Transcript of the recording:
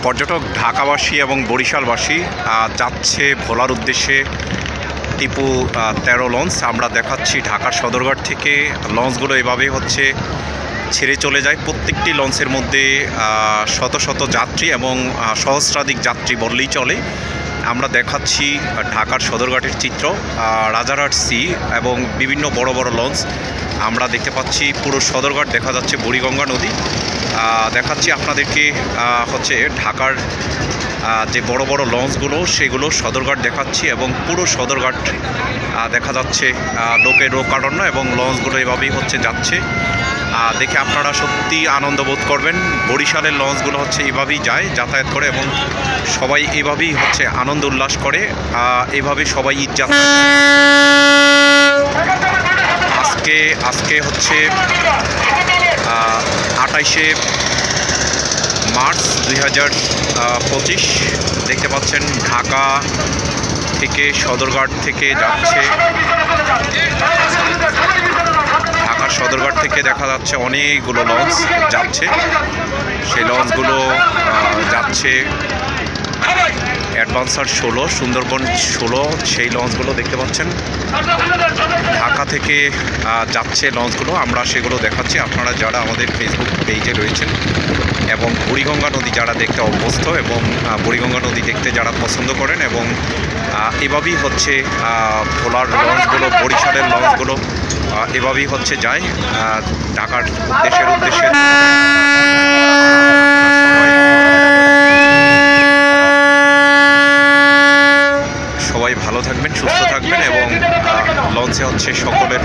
পর্যটক ঢাকাবাসী এবং বরিশালবাসী যাচ্ছে ভোলার উদ্দেশ্যে টিপু 13 লঞ্চ। আমরা দেখাচ্ছি ঢাকার সদরঘাট থেকে লঞ্চগুলো এভাবে হচ্ছে ছেড়ে চলে যায়। প্রত্যেকটি লঞ্চের মধ্যে শত শত যাত্রী এবং সহস্রাধিক যাত্রী বললেই চলে। আমরা দেখাচ্ছি ঢাকার সদরঘাটের চিত্র, রাজারহাট সি এবং বিভিন্ন বড় বড় লঞ্চ আমরা দেখতে পাচ্ছি। পুরো সদরঘাট দেখা যাচ্ছে, বুড়িগঙ্গা নদী দেখাচ্ছি আপনাদেরকে। হচ্ছে ঢাকার যে বড় বড় লঞ্চগুলো সেগুলো সদরঘাট দেখাচ্ছি এবং পুরো সদরঘাট দেখা যাচ্ছে লোকের রোকারণ্য এবং লঞ্চগুলো এভাবেই হচ্ছে যাচ্ছে। দেখে আপনারা সত্যি আনন্দ বোধ করবেন। বরিশালের লঞ্চগুলো হচ্ছে এভাবেই যায়, যাতায়াত করে এবং সবাই এভাবেই হচ্ছে আনন্দ উল্লাস করে। এভাবে সবাই ঈদ যাত্রা। আজকে হচ্ছে 28শে মার্চ 2025। দেখতে পাচ্ছেন ঢাকা থেকে সদরঘাট থেকে যাচ্ছে, ঢাকার সদরঘাট থেকে দেখা যাচ্ছে অনেকগুলো লঞ্চ যাচ্ছে। সেই লঞ্চগুলো যাচ্ছে অ্যাডভান্সার 16, সুন্দরবন 16, সেই লঞ্চগুলো দেখতে পাচ্ছেন। ঢাকা থেকে যাচ্ছে লঞ্চগুলো, আমরা সেগুলো দেখাচ্ছি। আপনারা যারা আমাদের ফেসবুক পেজে রয়েছেন এবং বুড়িগঙ্গা নদী যারা দেখতে অভ্যস্ত এবং বুড়িগঙ্গা নদী দেখতে যারা পছন্দ করেন এবং এভাবেই হচ্ছে ভোলার লঞ্চগুলো, বরিশালের লঞ্চগুলো এভাবেই হচ্ছে যায় ঢাকার উদ্দেশ্যে। সবাই ভালো থাকবেন, সুস্থ থাকবেন এবং লঞ্চে হচ্ছে সকলের